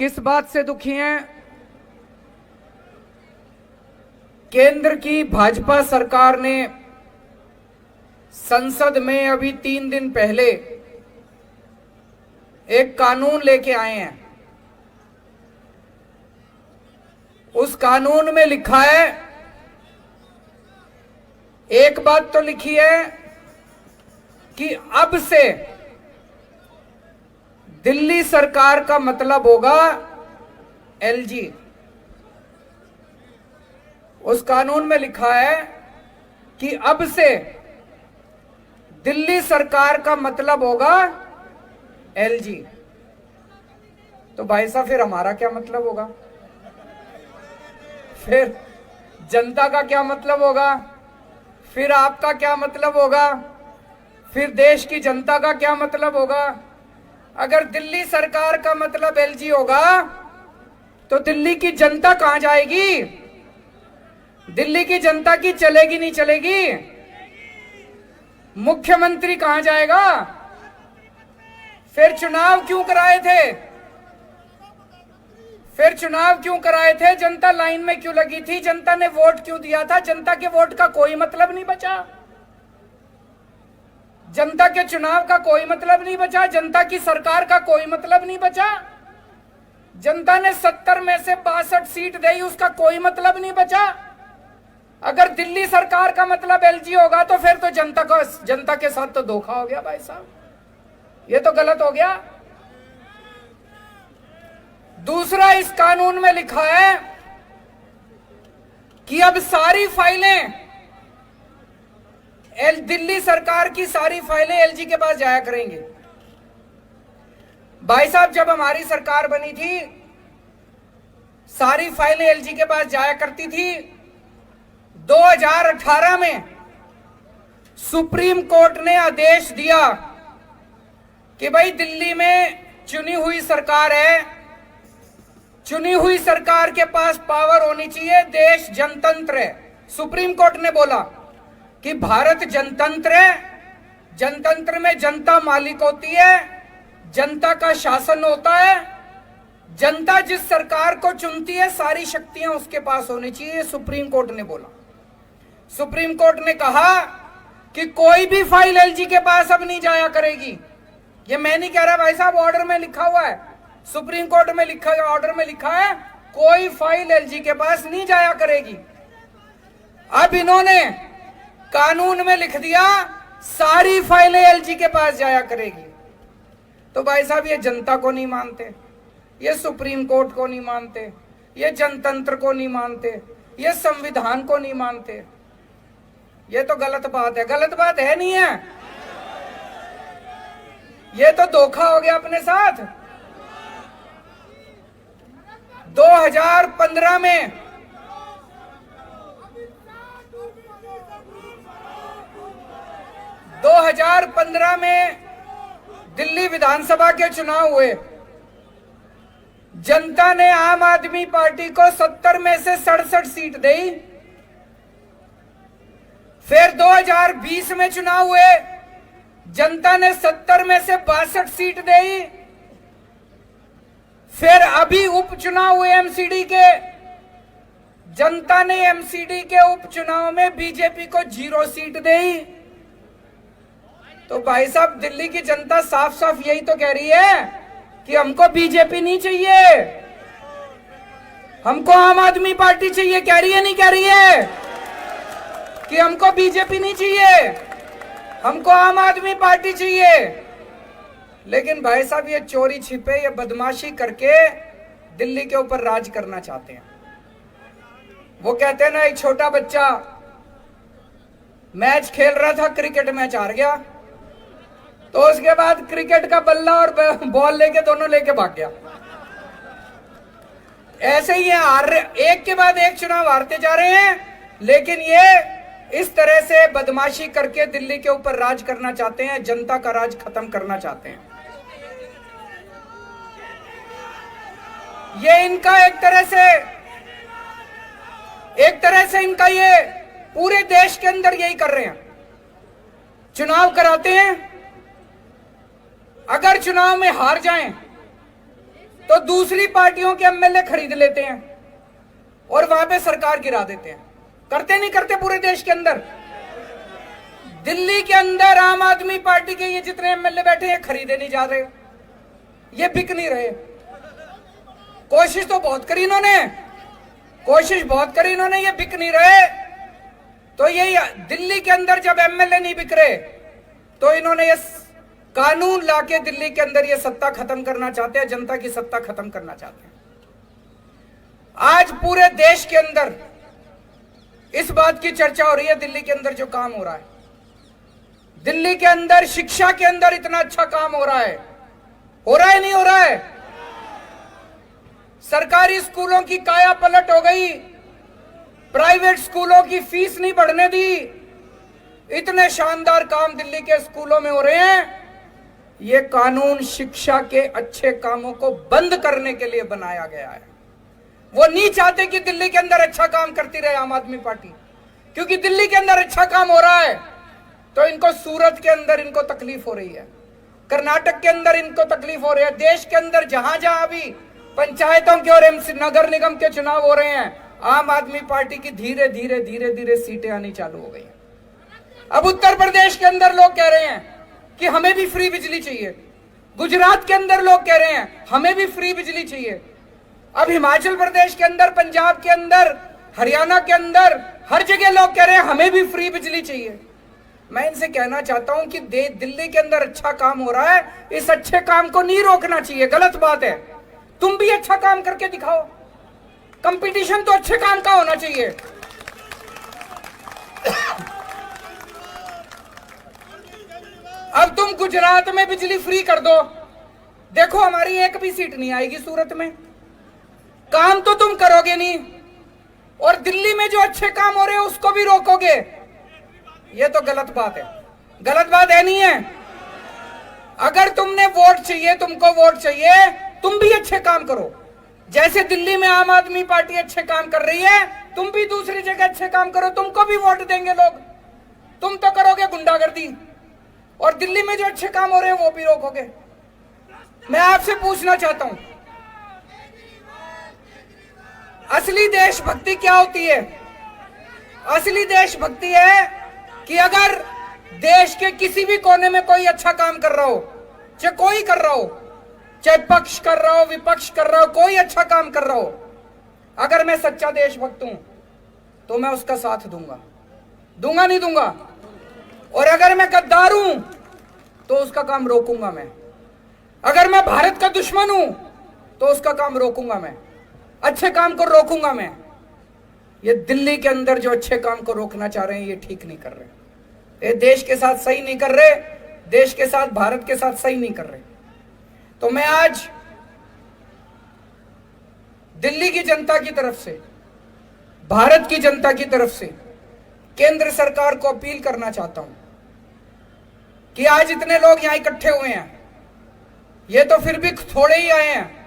किस बात से दुखी हैं? केंद्र की भाजपा सरकार ने संसद में अभी 3 दिन पहले एक कानून लेके आए हैं। उस कानून में लिखा है, एक बात तो लिखी है कि अब से दिल्ली सरकार का मतलब होगा एलजी। उस कानून में लिखा है कि अब से दिल्ली सरकार का मतलब होगा एलजी। तो भाई साहब फिर हमारा क्या मतलब होगा? फिर जनता का क्या मतलब होगा? फिर आपका क्या मतलब होगा? फिर देश की जनता का क्या मतलब होगा? अगर दिल्ली सरकार का मतलब एलजी होगा तो दिल्ली की जनता कहां जाएगी? दिल्ली की जनता की चलेगी नहीं चलेगी? मुख्यमंत्री कहां जाएगा? फिर चुनाव क्यों कराए थे? फिर चुनाव क्यों कराए थे? जनता लाइन में क्यों लगी थी? जनता ने वोट क्यों दिया था? जनता के वोट का कोई मतलब नहीं बचा। जनता के चुनाव का कोई मतलब नहीं बचा। जनता की सरकार का कोई मतलब नहीं बचा। जनता ने 70 में से 62 सीट दी, उसका कोई मतलब नहीं बचा। अगर दिल्ली सरकार का मतलब एलजी होगा तो फिर तो जनता के साथ तो धोखा हो गया भाई साहब, ये तो गलत हो गया। दूसरा, इस कानून में लिखा है कि अब सारी फाइलें दिल्ली सरकार की सारी फाइलें एलजी के पास जाया करेंगे। भाई साहब, जब हमारी सरकार बनी थी सारी फाइलें एलजी के पास जाया करती थी। 2018 में सुप्रीम कोर्ट ने आदेश दिया कि भाई दिल्ली में चुनी हुई सरकार है, चुनी हुई सरकार के पास पावर होनी चाहिए, देश जनतंत्र है। सुप्रीम कोर्ट ने बोला कि भारत जनतंत्र है, जनतंत्र में जनता मालिक होती है, जनता का शासन होता है, जनता जिस सरकार को चुनती है सारी शक्तियां उसके पास होनी चाहिए, सुप्रीम कोर्ट ने बोला। सुप्रीम कोर्ट ने कहा कि कोई भी फाइल एलजी के पास अब नहीं जाया करेगी। ये मैं नहीं कह रहा भाई साहब, ऑर्डर में लिखा हुआ है, सुप्रीम कोर्ट में लिखा है, ऑर्डर में लिखा है कोई फाइल एलजी के पास नहीं जाया करेगी। अब इन्होंने कानून में लिख दिया सारी फाइलें एलजी के पास जाया करेगी। तो भाई साहब, ये जनता को नहीं मानते, ये सुप्रीम कोर्ट को नहीं मानते, ये जनतंत्र को नहीं मानते, ये संविधान को नहीं मानते। ये तो गलत बात है। गलत बात है नहीं है? ये तो धोखा हो गया अपने साथ। 2015 में दिल्ली विधानसभा के चुनाव हुए। जनता ने आम आदमी पार्टी को 70 में से 67 सीट दी। फिर 2020 में चुनाव हुए, जनता ने 70 में से 62 सीट दी। फिर अभी उपचुनाव हुए एमसीडी के, जनता ने एमसीडी के उपचुनाव में बीजेपी को 0 सीट दी। तो भाई साहब, दिल्ली की जनता साफ साफ यही तो कह रही है कि हमको बीजेपी नहीं चाहिए, हमको आम आदमी पार्टी चाहिए। कह रही है नहीं कह रही है कि हमको बीजेपी नहीं चाहिए, हमको आम आदमी पार्टी चाहिए। लेकिन भाई साहब, ये चोरी छिपे, ये बदमाशी करके दिल्ली के ऊपर राज करना चाहते हैं। वो कहते हैं ना, एक छोटा बच्चा मैच खेल रहा था, क्रिकेट मैच हार गया, तो उसके बाद क्रिकेट का बल्ला और बॉल लेके दोनों लेके भाग गया। ऐसे ही एक के बाद एक चुनाव हारते जा रहे हैं, लेकिन ये इस तरह से बदमाशी करके दिल्ली के ऊपर राज करना चाहते हैं, जनता का राज खत्म करना चाहते हैं। ये इनका एक तरह से इनका ये पूरे देश के अंदर यही कर रहे हैं। चुनाव कराते हैं, अगर चुनाव में हार जाएं तो दूसरी पार्टियों के एमएलए खरीद लेते हैं और वहां पे सरकार गिरा देते हैं। करते नहीं करते पूरे देश के अंदर? दिल्ली के अंदर आम आदमी पार्टी के ये जितने एमएलए बैठे हैं खरीदे नहीं जा रहे, ये बिक नहीं रहे। कोशिश तो बहुत करी इन्होंने, कोशिश बहुत करी इन्होंने, ये बिक नहीं रहे। तो ये दिल्ली के अंदर जब एमएलए नहीं बिक रहे तो इन्होंने ये कानून लाके दिल्ली के अंदर ये सत्ता खत्म करना चाहते हैं, जनता की सत्ता खत्म करना चाहते हैं। आज पूरे देश के अंदर इस बात की चर्चा हो रही है, दिल्ली के अंदर जो काम हो रहा है, दिल्ली के अंदर शिक्षा के अंदर इतना अच्छा काम हो रहा है नहीं हो रहा है? सरकारी स्कूलों की काया पलट हो गई, प्राइवेट स्कूलों की फीस नहीं बढ़ने दी। इतने शानदार काम दिल्ली के स्कूलों में हो रहे हैं। ये कानून शिक्षा के अच्छे कामों को बंद करने के लिए बनाया गया है। वो नहीं चाहते कि दिल्ली के अंदर अच्छा काम करती रहे आम आदमी पार्टी, क्योंकि दिल्ली के अंदर अच्छा काम हो रहा है तो इनको सूरत के अंदर इनको तकलीफ हो रही है, कर्नाटक के अंदर इनको तकलीफ हो रही है। देश के अंदर जहां जहां भी पंचायतों के और नगर निगम के चुनाव हो रहे हैं, आम आदमी पार्टी की धीरे धीरे सीटें आनी चालू हो गई हैं। अब उत्तर प्रदेश के अंदर लोग कह रहे हैं कि हमें भी फ्री बिजली चाहिए, गुजरात के अंदर लोग कह रहे हैं हमें भी फ्री बिजली चाहिए। अब हिमाचल प्रदेश के अंदर, पंजाब के अंदर, हरियाणा के अंदर हर जगह लोग कह रहे हैं हमें भी फ्री बिजली चाहिए। मैं इनसे कहना चाहता हूं कि दिल्ली के अंदर अच्छा काम हो रहा है, इस अच्छे काम को नहीं रोकना चाहिए, गलत बात है। तुम भी अच्छा काम करके दिखाओ, कंपटीशन तो अच्छे काम का होना चाहिए। अब तुम गुजरात में बिजली फ्री कर दो, देखो हमारी एक भी सीट नहीं आएगी सूरत में, काम तो तुम करोगे नहीं, और दिल्ली में जो अच्छे काम हो रहे हैं उसको भी रोकोगे। ये तो गलत बात है, गलत बात है नहीं है? अगर तुमने वोट चाहिए, तुमको वोट चाहिए, तुम भी अच्छे काम करो। जैसे दिल्ली में आम आदमी पार्टी अच्छे काम कर रही है, तुम भी दूसरी जगह अच्छे काम करो, तुमको भी वोट देंगे लोग। तुम तो करोगे गुंडागर्दी और दिल्ली में जो अच्छे काम हो रहे हैं वो भी रोकोगे। मैं आपसे पूछना चाहता हूं, असली देशभक्ति क्या होती है? असली देशभक्ति है कि अगर देश के किसी भी कोने में कोई अच्छा काम कर रहा हो, चाहे कोई कर रहा हो, चाहे पक्ष कर रहा हो, विपक्ष कर रहा हो, कोई अच्छा काम कर रहा हो, अगर मैं सच्चा देशभक्त हूं तो मैं उसका साथ दूंगा, दूंगा नहीं दूंगा? और अगर मैं गद्दार हूं तो उसका काम रोकूंगा मैं। अगर मैं भारत का दुश्मन हूं तो उसका काम रोकूंगा मैं, अच्छे काम को रोकूंगा मैं। ये दिल्ली के अंदर जो अच्छे काम को रोकना चाह रहे हैं ये ठीक नहीं कर रहे, ये देश के साथ सही नहीं कर रहे, देश के साथ, भारत के साथ सही नहीं कर रहे। तो मैं आज दिल्ली की जनता की तरफ से, भारत की जनता की तरफ से केंद्र सरकार को अपील करना चाहता हूं कि आज इतने लोग यहां इकट्ठे हुए हैं, ये तो फिर भी थोड़े ही आए हैं।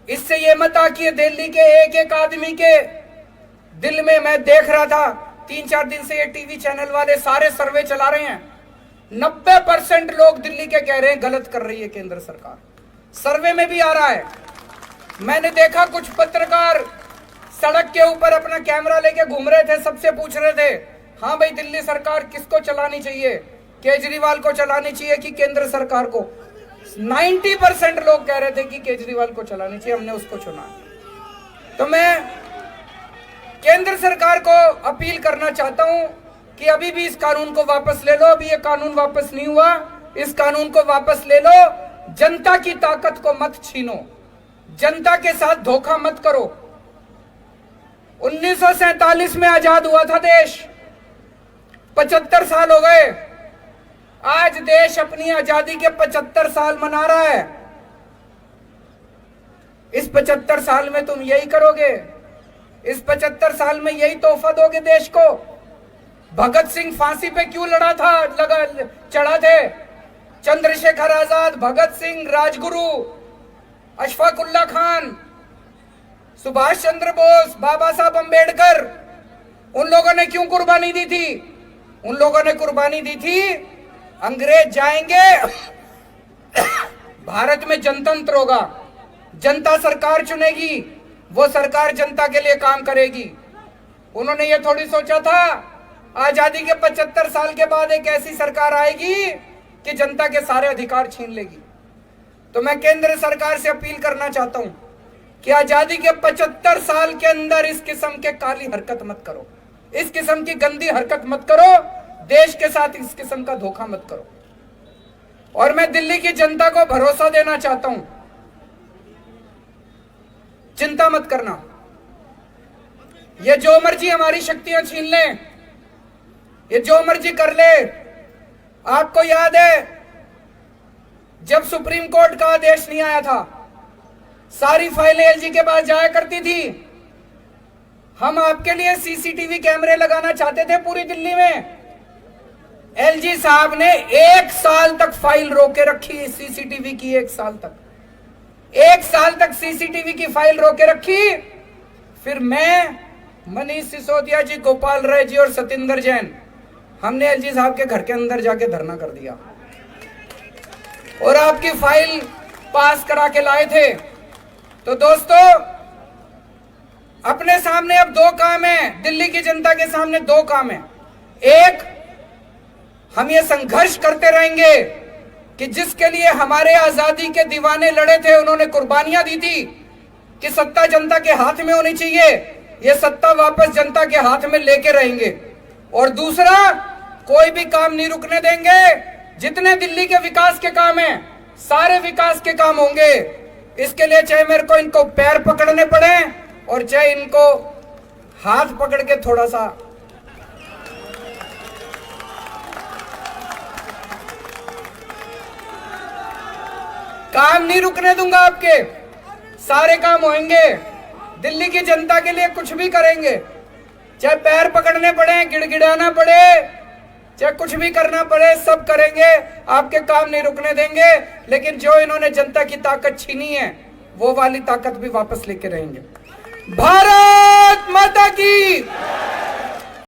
इससे ये मत आ कि दिल्ली के एक एक आदमी के दिल में, मैं देख रहा था 3-4 दिन से ये टीवी चैनल वाले सारे सर्वे चला रहे हैं, 90% लोग दिल्ली के कह रहे हैं गलत कर रही है केंद्र सरकार। सर्वे में भी आ रहा है। मैंने देखा कुछ पत्रकार सड़क के ऊपर अपना कैमरा लेके घूम रहे थे, सबसे पूछ रहे थे हाँ भाई दिल्ली सरकार किसको चलानी चाहिए, केजरीवाल को चलानी चाहिए कि केंद्र सरकार को? 90% लोग कह रहे थे कि केजरीवाल को चलानी चाहिए, हमने उसको चुना। तो मैं केंद्र सरकार को अपील करना चाहता हूं कि अभी भी इस कानून को वापस ले लो। अभी ये कानून वापस नहीं हुआ, इस कानून को वापस ले लो। जनता की ताकत को मत छीनो, जनता के साथ धोखा मत करो। 1947 में आजाद हुआ था देश, 75 साल हो गए। आज देश अपनी आजादी के 75 साल मना रहा है। इस 75 साल में तुम यही करोगे? इस 75 साल में यही तोहफा दोगे देश को? भगत सिंह फांसी पे क्यों चढ़ा थे? चंद्रशेखर आजाद, भगत सिंह, राजगुरु, अशफाक उल्लाह खान, सुभाष चंद्र बोस, बाबा साहब अंबेडकर, उन लोगों ने क्यों कुर्बानी दी थी? उन लोगों ने कुर्बानी दी थी अंग्रेज जाएंगे, भारत में जनतंत्र होगा, जनता सरकार चुनेगी, वो सरकार जनता के लिए काम करेगी। उन्होंने ये थोड़ी सोचा था आजादी के 75 साल के बाद एक ऐसी सरकार आएगी कि जनता के सारे अधिकार छीन लेगी। तो मैं केंद्र सरकार से अपील करना चाहता हूं कि आजादी के 75 साल के अंदर इस किस्म के काली हरकत मत करो, इस किस्म की गंदी हरकत मत करो, देश के साथ इस किस्म का धोखा मत करो। और मैं दिल्ली की जनता को भरोसा देना चाहता हूं, चिंता मत करना, ये जो मर्जी हमारी शक्तियां छीन ले, ये जो मर्जी कर ले। आपको याद है जब सुप्रीम कोर्ट का आदेश नहीं आया था, सारी फाइलें एलजी के पास जाया करती थी। हम आपके लिए सीसीटीवी कैमरे लगाना चाहते थे पूरी दिल्ली में, एलजी साहब ने 1 साल तक फाइल रोके रखी सीसीटीवी की। 1 साल तक सीसीटीवी की फाइल रोके रखी। फिर मैं, मनीष सिसोदिया जी, गोपाल राय जी और सतिंदर जैन, हमने एलजी साहब के घर के अंदर जाके धरना कर दिया और आपकी फाइल पास करा के लाए थे। तो दोस्तों, अपने सामने अब 2 काम है, दिल्ली की जनता के सामने 2 काम है। एक, हम ये संघर्ष करते रहेंगे कि जिसके लिए हमारे आजादी के दीवाने लड़े थे, उन्होंने कुर्बानियां दी थी कि सत्ता जनता के हाथ में होनी चाहिए, ये सत्ता वापस जनता के हाथ में लेके रहेंगे। और दूसरा, कोई भी काम नहीं रुकने देंगे। जितने दिल्ली के विकास के काम हैं, सारे विकास के काम होंगे। इसके लिए चाहे मेरे को इनको पैर पकड़ने पड़े और चाहे इनको हाथ पकड़ के थोड़ा सा काम नहीं रुकने दूंगा। आपके सारे काम होंगे, दिल्ली की जनता के लिए कुछ भी करेंगे, चाहे पैर पकड़ने पड़े, गिड़गिड़ाना पड़े, चाहे कुछ भी करना पड़े, सब करेंगे। आपके काम नहीं रुकने देंगे। लेकिन जो इन्होंने जनता की ताकत छीनी है, वो वाली ताकत भी वापस लेके रहेंगे। भारत माता की।